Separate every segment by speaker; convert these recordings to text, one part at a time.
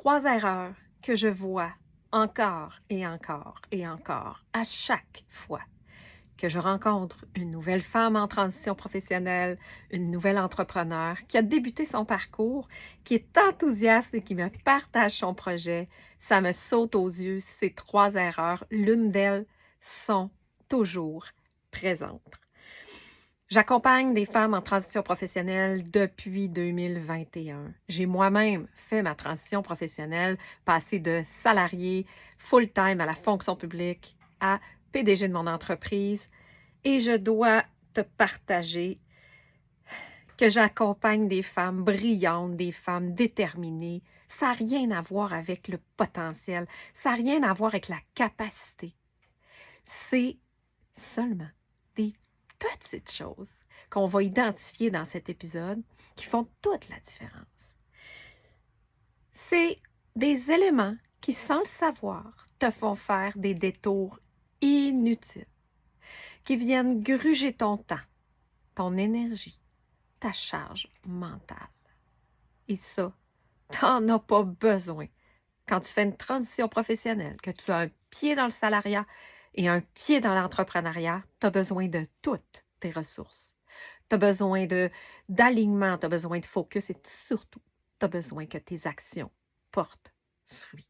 Speaker 1: 3 erreurs que je vois encore et encore et encore à chaque fois que je rencontre une nouvelle femme en transition professionnelle, une nouvelle entrepreneur qui a débuté son parcours, qui est enthousiaste et qui me partage son projet. Ça me saute aux yeux, ces 3 erreurs. L'une d'elles sont toujours présentes. J'accompagne des femmes en transition professionnelle depuis 2021. J'ai moi-même fait ma transition professionnelle, passé de salarié full-time à la fonction publique à PDG de mon entreprise. Et je dois te partager que j'accompagne des femmes brillantes, des femmes déterminées. Ça n'a rien à voir avec le potentiel, ça n'a rien à voir avec la capacité. C'est seulement des petites choses qu'on va identifier dans cet épisode qui font toute la différence. C'est des éléments qui, sans le savoir, te font faire des détours inutiles, qui viennent gruger ton temps, ton énergie, ta charge mentale. Et ça, t'en as pas besoin. Quand tu fais une transition professionnelle, que tu as un pied dans le salariat et un pied dans l'entrepreneuriat, tu as besoin de toutes tes ressources. Tu as besoin d'alignement, tu as besoin de focus et surtout, tu as besoin que tes actions portent fruit.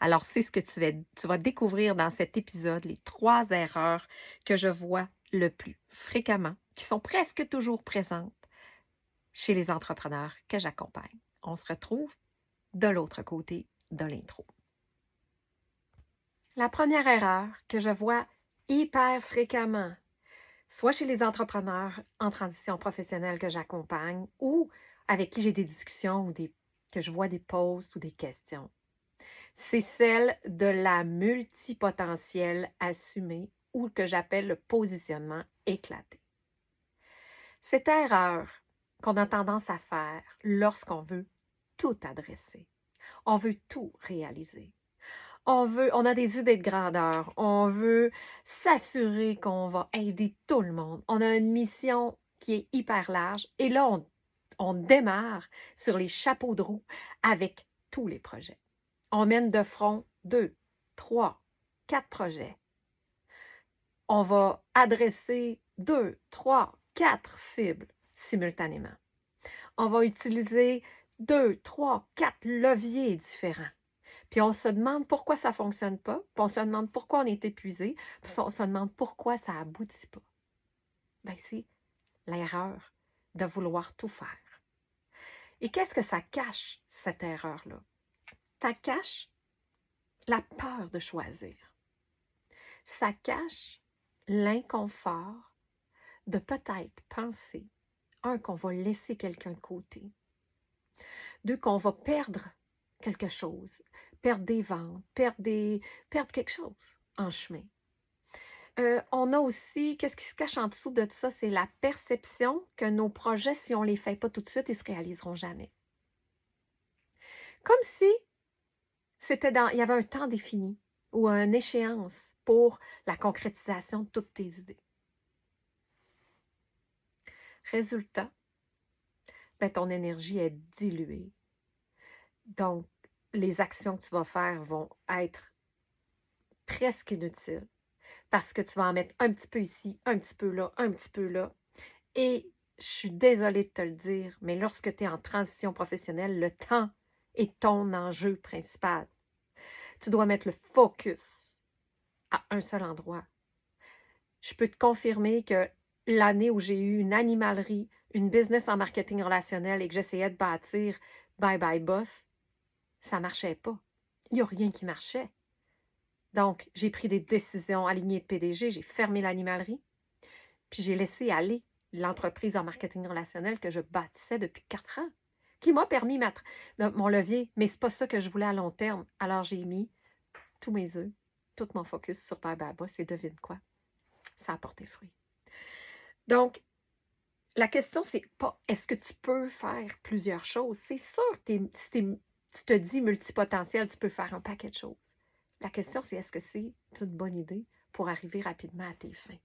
Speaker 1: Alors, c'est ce que tu vas découvrir dans cet épisode, les 3 erreurs que je vois le plus fréquemment, qui sont presque toujours présentes chez les entrepreneurs que j'accompagne. On se retrouve de l'autre côté de l'intro. La première erreur que je vois hyper fréquemment, soit chez les entrepreneurs en transition professionnelle que j'accompagne ou avec qui j'ai des discussions ou que je vois des posts ou des questions, c'est celle de la multipotentielle assumée ou que j'appelle le positionnement éclaté. Cette erreur qu'on a tendance à faire lorsqu'on veut tout adresser, on veut tout réaliser. On a des idées de grandeur, on veut s'assurer qu'on va aider tout le monde. On a une mission qui est hyper large et là, on démarre sur les chapeaux de roue avec tous les projets. On mène de front 2, 3, 4 projets. On va adresser 2, 3, 4 cibles simultanément. On va utiliser 2, 3, 4 leviers différents. Puis on se demande pourquoi ça ne fonctionne pas, puis on se demande pourquoi on est épuisé, puis on se demande pourquoi ça n'aboutit pas. Bien, c'est l'erreur de vouloir tout faire. Et qu'est-ce que ça cache, cette erreur-là? Ça cache la peur de choisir. Ça cache l'inconfort de peut-être penser, un, qu'on va laisser quelqu'un de côté, deux, qu'on va perdre quelque chose, perdre des ventes, perdre quelque chose en chemin. On a aussi, qu'est-ce qui se cache en dessous de ça, c'est la perception que nos projets, si on ne les fait pas tout de suite, ils ne se réaliseront jamais. Comme si il y avait un temps défini ou une échéance pour la concrétisation de toutes tes idées. Résultat, ben, ton énergie est diluée. Donc, les actions que tu vas faire vont être presque inutiles parce que tu vas en mettre un petit peu ici, un petit peu là, un petit peu là. Et je suis désolée de te le dire, mais lorsque tu es en transition professionnelle, le temps est ton enjeu principal. Tu dois mettre le focus à un seul endroit. Je peux te confirmer que l'année où j'ai eu une animalerie, une business en marketing relationnel et que j'essayais de bâtir Bye Bye Boss, ça ne marchait pas. Il n'y a rien qui marchait. Donc, j'ai pris des décisions alignées de PDG, j'ai fermé l'animalerie, puis j'ai laissé aller l'entreprise en marketing relationnel que je bâtissais depuis 4 ans, qui m'a permis mon levier, mais ce n'est pas ça que je voulais à long terme. Alors, j'ai mis tous mes œufs, tout mon focus sur Bye Bye Boss et devine quoi? Ça a porté fruit. Donc, la question, c'est pas est-ce que tu peux faire plusieurs choses? C'est sûr que si tu te dis multipotentiel, tu peux faire un paquet de choses. La question, c'est est-ce que c'est une bonne idée pour arriver rapidement à tes fins?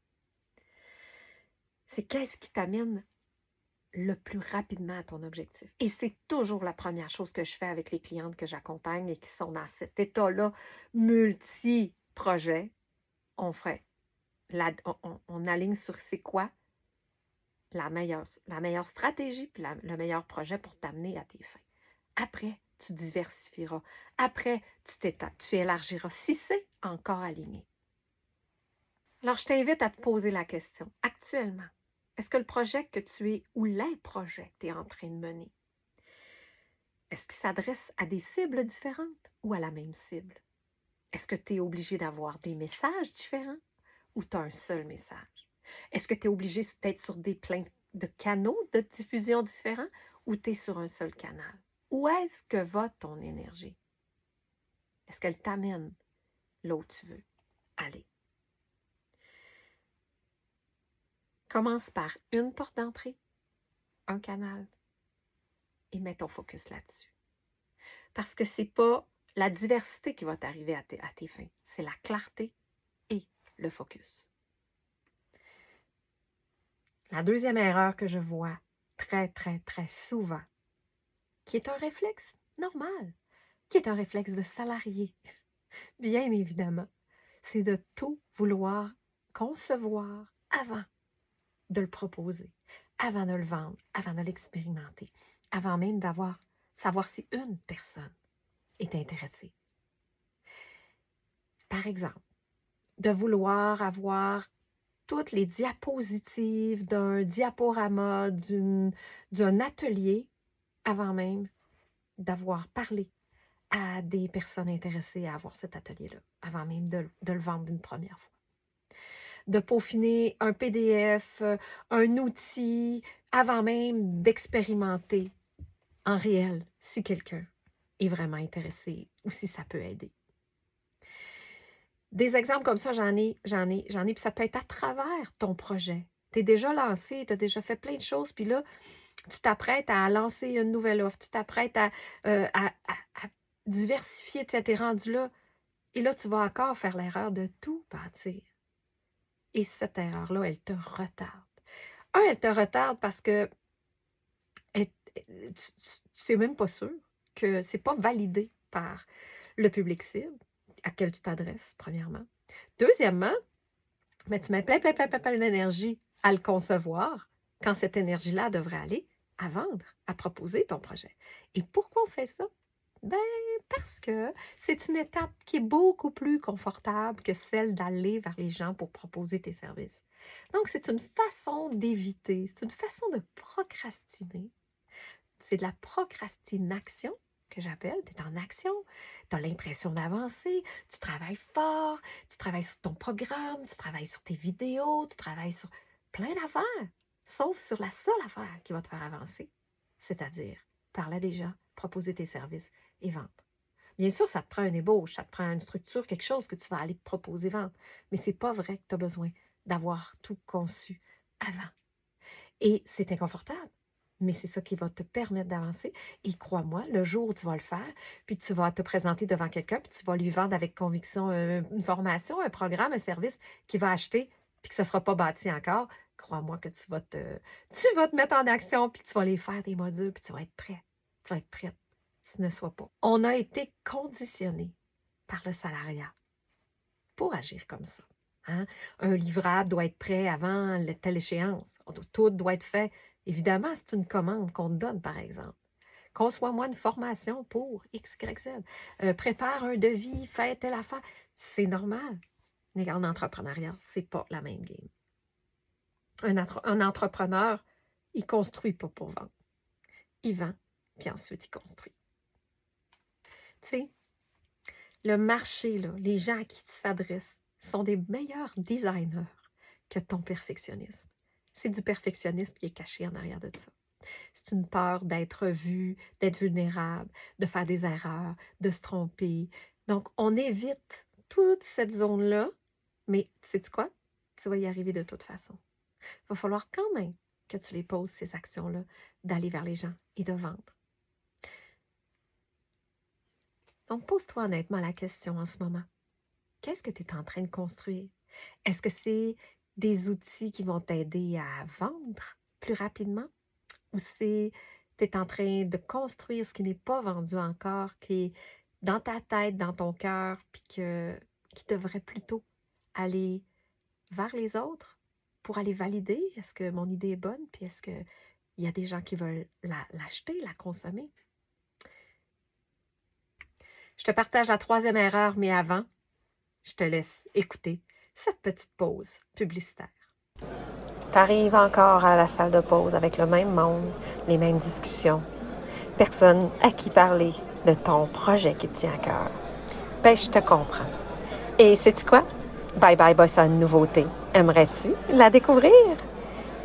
Speaker 1: C'est qu'est-ce qui t'amène le plus rapidement à ton objectif. Et c'est toujours la première chose que je fais avec les clientes que j'accompagne et qui sont dans cet état-là multi-projet. On fait, on aligne sur c'est quoi la meilleure stratégie puis le meilleur projet pour t'amener à tes fins. Après, tu diversifieras. Après, tu élargiras si c'est encore aligné. Alors, je t'invite à te poser la question. Actuellement, est-ce que le projet que tu es ou les projets que tu es en train de mener, est-ce qu'il s'adresse à des cibles différentes ou à la même cible? Est-ce que tu es obligé d'avoir des messages différents ou tu as un seul message? Est-ce que tu es obligé d'être sur plein de canaux de diffusion différents ou tu es sur un seul canal? Où est-ce que va ton énergie? Est-ce qu'elle t'amène là où tu veux aller? Commence par une porte d'entrée, un canal, et mets ton focus là-dessus. Parce que ce n'est pas la diversité qui va t'arriver à tes fins, c'est la clarté et le focus. La deuxième erreur que je vois très, très, très souvent, qui est un réflexe normal, qui est un réflexe de salarié, bien évidemment, c'est de tout vouloir concevoir avant de le proposer, avant de le vendre, avant de l'expérimenter, avant même savoir si une personne est intéressée. Par exemple, de vouloir avoir toutes les diapositives d'un diaporama, d'un atelier, avant même d'avoir parlé à des personnes intéressées à avoir cet atelier-là, avant même de le vendre une première fois. De peaufiner un PDF, un outil, avant même d'expérimenter en réel si quelqu'un est vraiment intéressé ou si ça peut aider. Des exemples comme ça, j'en ai, puis ça peut être à travers ton projet. Tu es déjà lancé, tu as déjà fait plein de choses, puis là, tu t'apprêtes à lancer une nouvelle offre, tu t'apprêtes à diversifier, tu es rendu là, et là, tu vas encore faire l'erreur de tout bâtir. Et cette erreur-là, elle te retarde. Elle te retarde parce que tu n'es même pas sûr que ce n'est pas validé par le public cible à quel tu t'adresses, premièrement. Deuxièmement, mais tu mets plein d'énergie à le concevoir quand cette énergie-là devrait aller à vendre, à proposer ton projet. Et pourquoi on fait ça? Ben, parce que c'est une étape qui est beaucoup plus confortable que celle d'aller vers les gens pour proposer tes services. Donc, c'est une façon d'éviter, c'est une façon de procrastiner. C'est de la procrastination que j'appelle. Tu es en action, tu as l'impression d'avancer, tu travailles fort, tu travailles sur ton programme, tu travailles sur tes vidéos, tu travailles sur plein d'affaires, sauf sur la seule affaire qui va te faire avancer, c'est-à-dire parler à des gens, proposer tes services et vendre. Bien sûr, ça te prend une ébauche, ça te prend une structure, quelque chose que tu vas aller proposer, vendre, mais c'est pas vrai que tu as besoin d'avoir tout conçu avant. Et c'est inconfortable. Mais c'est ça qui va te permettre d'avancer. Et crois-moi, le jour où tu vas le faire, puis tu vas te présenter devant quelqu'un, puis tu vas lui vendre avec conviction une formation, un programme, un service qu'il va acheter, puis que ce ne sera pas bâti encore, crois-moi que tu vas te mettre en action, puis tu vas les faire des modules, puis tu vas être prêt. Tu vas être prête. Ce ne soit pas. On a été conditionné par le salariat pour agir comme ça. Hein? Un livrable doit être prêt avant telle échéance. Tout doit être fait. Évidemment, c'est une commande qu'on te donne, par exemple. Conçois-moi une formation pour X, Y, Z. Prépare un devis, fais telle affaire. C'est normal. Mais en entrepreneuriat, c'est pas la même game. Un entrepreneur, il ne construit pas pour vendre. Il vend, puis ensuite il construit. Tu sais, le marché, là, les gens à qui tu s'adresses sont des meilleurs designers que ton perfectionnisme. C'est du perfectionnisme qui est caché en arrière de ça. C'est une peur d'être vu, d'être vulnérable, de faire des erreurs, de se tromper. Donc, on évite toute cette zone-là, mais sais-tu quoi? Tu vas y arriver de toute façon. Il va falloir quand même que tu les poses, ces actions-là, d'aller vers les gens et de vendre. Donc, pose-toi honnêtement la question en ce moment. Qu'est-ce que tu es en train de construire? Est-ce que c'est des outils qui vont t'aider à vendre plus rapidement? ou c'est tu es en train de construire ce qui n'est pas vendu encore, qui est dans ta tête, dans ton cœur, puis qui devrait plutôt aller vers les autres pour aller valider, est-ce que mon idée est bonne, puis est-ce qu'il y a des gens qui veulent l'acheter, la consommer? Je te partage la troisième erreur, mais avant, je te laisse écouter cette petite pause publicitaire. Tu arrives encore à la salle de pause avec le même monde, les mêmes discussions. Personne à qui parler de ton projet qui te tient à cœur. Ben, je te comprends. Et sais-tu quoi? Bye Bye Boss a une nouveauté. Aimerais-tu la découvrir?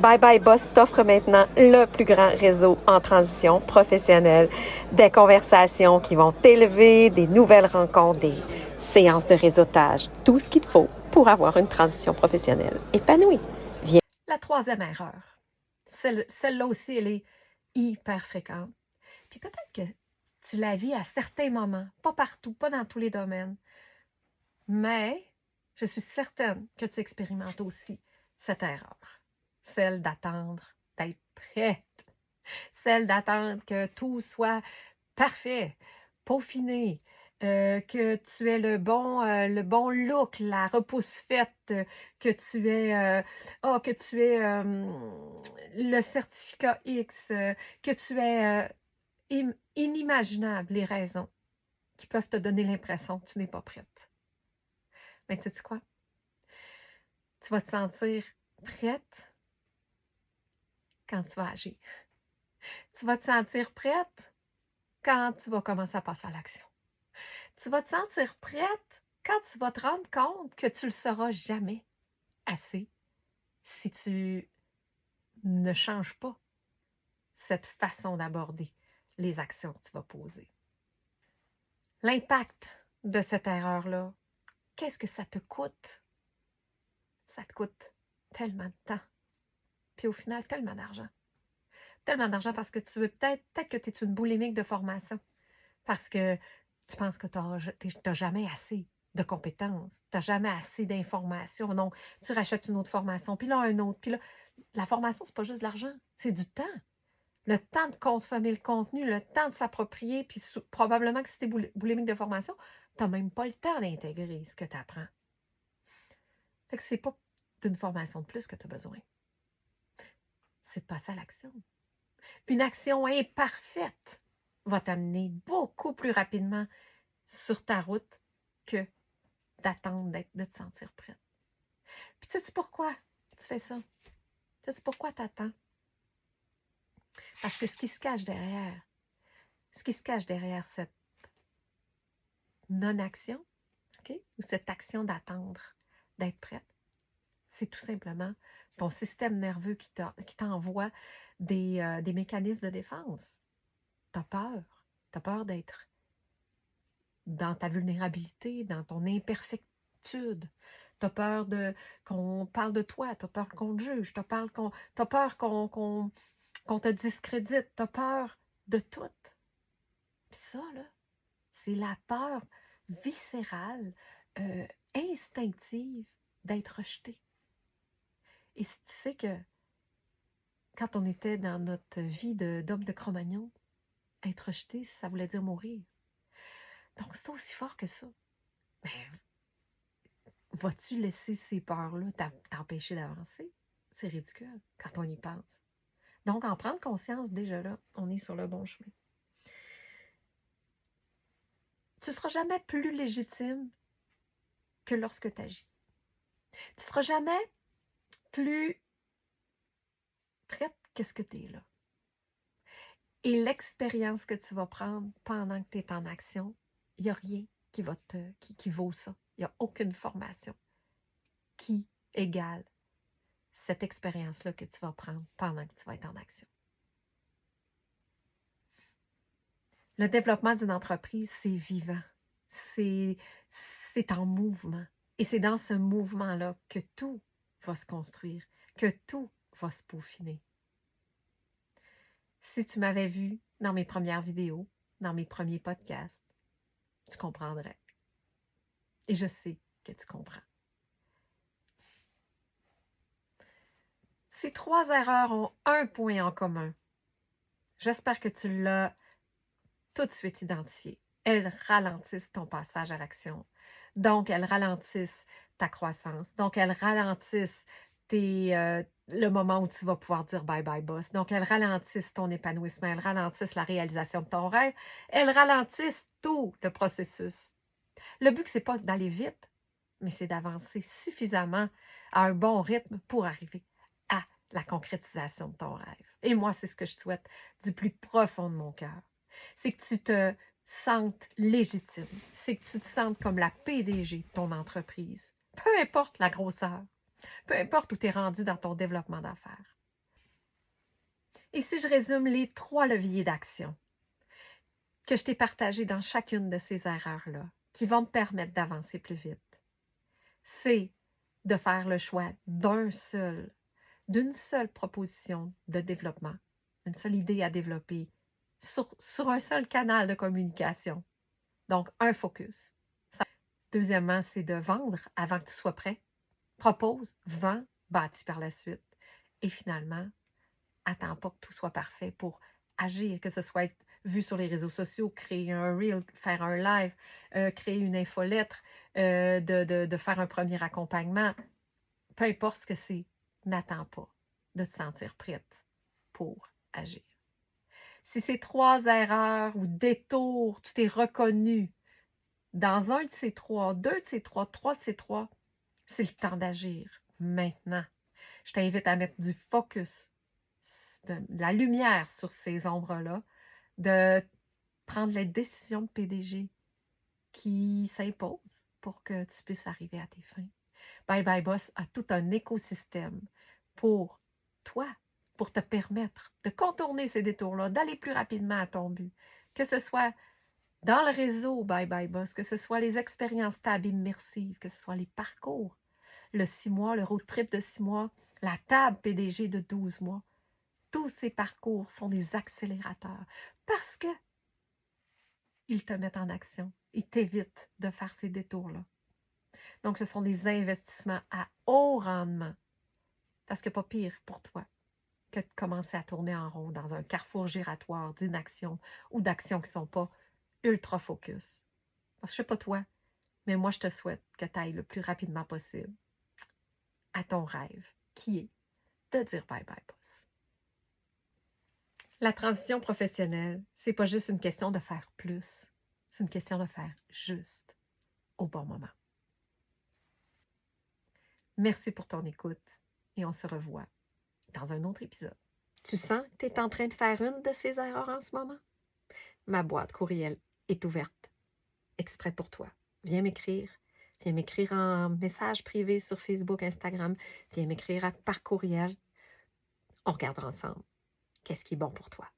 Speaker 1: Bye Bye Boss t'offre maintenant le plus grand réseau en transition professionnelle, des conversations qui vont t'élever, des nouvelles rencontres, des séances de réseautage, tout ce qu'il te faut pour avoir une transition professionnelle épanouie. Viens. La troisième erreur, celle-là aussi, elle est hyper fréquente. Puis peut-être que tu la vis à certains moments, pas partout, pas dans tous les domaines, mais je suis certaine que tu expérimentes aussi cette erreur, celle d'attendre d'être prête, celle d'attendre que tout soit parfait, peaufiné, que tu aies le bon look, la repousse faite, que tu aies, le certificat X, que tu aies inimaginables les raisons qui peuvent te donner l'impression que tu n'es pas prête. Mais tu sais quoi? Tu vas te sentir prête quand tu vas agir. Tu vas te sentir prête quand tu vas commencer à passer à l'action. Tu vas te sentir prête quand tu vas te rendre compte que tu ne le sauras jamais assez si tu ne changes pas cette façon d'aborder les actions que tu vas poser. L'impact de cette erreur-là, qu'est-ce que ça te coûte? Ça te coûte tellement de temps. Puis au final, tellement d'argent. Tellement d'argent parce que tu veux peut-être que tu es une boulimique de formation. Parce que tu penses que tu n'as jamais assez de compétences, tu n'as jamais assez d'informations. Donc, tu rachètes une autre formation, puis là, un autre. Puis là, la formation, c'est pas juste de l'argent, c'est du temps. Le temps de consommer le contenu, le temps de s'approprier, puis probablement que si tu es boulimique de formation, tu n'as même pas le temps d'intégrer ce que tu apprends. Fait que c'est pas d'une formation de plus que tu as besoin. C'est de passer à l'action. Une action imparfaite va t'amener beaucoup plus rapidement sur ta route que d'attendre de te sentir prête. Puis sais-tu pourquoi tu fais ça? Sais-tu pourquoi tu attends? Parce que ce qui se cache derrière cette non-action, okay, ou cette action d'attendre, d'être prête, c'est tout simplement ton système nerveux qui t'envoie des mécanismes de défense. Tu as peur. Tu as peur d'être dans ta vulnérabilité, dans ton imperfectude. Tu as peur qu'on parle de toi, tu as peur qu'on te juge, tu as peur qu'on te discrédite, tu as peur de tout. Puis ça, là, c'est la peur viscérale, instinctive d'être rejeté. Et si tu sais que quand on était dans notre vie d'homme de Cro-Magnon, être rejeté, ça voulait dire mourir. Donc, c'est aussi fort que ça. Mais vas-tu laisser ces peurs-là t'empêcher d'avancer? C'est ridicule quand on y pense. Donc, en prendre conscience, déjà là, on est sur le bon chemin. Tu ne seras jamais plus légitime que lorsque tu agis. Tu ne seras jamais plus prête que ce que tu es là. Et l'expérience que tu vas prendre pendant que tu es en action, il n'y a rien qui vaut ça. Il n'y a aucune formation qui égale cette expérience-là que tu vas prendre pendant que tu vas être en action. Le développement d'une entreprise, c'est vivant, c'est en mouvement. Et c'est dans ce mouvement-là que tout va se construire, que tout va se peaufiner. Si tu m'avais vu dans mes premières vidéos, dans mes premiers podcasts, tu comprendrais. Et je sais que tu comprends. Ces 3 erreurs ont un point en commun. J'espère que tu l'as tout de suite identifié. Elles ralentissent ton passage à l'action. Donc, elles ralentissent ta croissance. Donc, elles ralentissent le moment où tu vas pouvoir dire bye bye boss. Donc, elles ralentissent ton épanouissement. Elles ralentissent la réalisation de ton rêve. Elles ralentissent tout le processus. Le but, c'est pas d'aller vite, mais c'est d'avancer suffisamment à un bon rythme pour arriver à la concrétisation de ton rêve. Et moi, c'est ce que je souhaite du plus profond de mon cœur. C'est que tu te sentes légitime. C'est que tu te sentes comme la PDG de ton entreprise. Peu importe la grosseur. Peu importe où tu es rendu dans ton développement d'affaires. Et si je résume les 3 leviers d'action que je t'ai partagés dans chacune de ces erreurs-là, qui vont te permettre d'avancer plus vite, c'est de faire le choix d'une seule proposition de développement, une seule idée à développer sur un seul canal de communication. Donc, un focus. Deuxièmement, c'est de vendre avant que tu sois prêt. Propose, vends, bâtis par la suite. Et finalement, attends pas que tout soit parfait pour agir, que ce soit être vu sur les réseaux sociaux, créer un reel, faire un live, créer une infolettre, de faire un premier accompagnement. Peu importe ce que c'est, n'attends pas de te sentir prête pour agir. Si ces 3 erreurs ou détours, tu t'es reconnu dans un de ces 3, 2 de ces 3, 3 de ces 3, c'est le temps d'agir maintenant. Je t'invite à mettre du focus, de la lumière sur ces ombres-là, de prendre les décisions de PDG qui s'imposent pour que tu puisses arriver à tes fins. Bye Bye Boss a tout un écosystème pour toi, pour te permettre de contourner ces détours-là, d'aller plus rapidement à ton but. Que ce soit dans le réseau Bye Bye Boss, que ce soit les expériences table immersives, que ce soit les parcours, le 6 mois, le road trip de 6 mois, la table PDG de 12 mois. Tous ces parcours sont des accélérateurs parce que ils te mettent en action. Ils t'évitent de faire ces détours-là. Donc, ce sont des investissements à haut rendement. Parce que pas pire pour toi que de commencer à tourner en rond dans un carrefour giratoire d'inaction ou d'actions qui ne sont pas ultra focus. Parce que je ne sais pas toi, mais moi, je te souhaite que tu ailles le plus rapidement possible à ton rêve, qui est de dire bye bye boss. La transition professionnelle, c'est pas juste une question de faire plus, c'est une question de faire juste au bon moment. Merci pour ton écoute et on se revoit dans un autre épisode. Tu sens que tu es en train de faire une de ces erreurs en ce moment? Ma boîte courriel est ouverte, exprès pour toi. Viens m'écrire en message privé sur Facebook, Instagram, viens m'écrire par courriel. On regardera ensemble qu'est-ce qui est bon pour toi.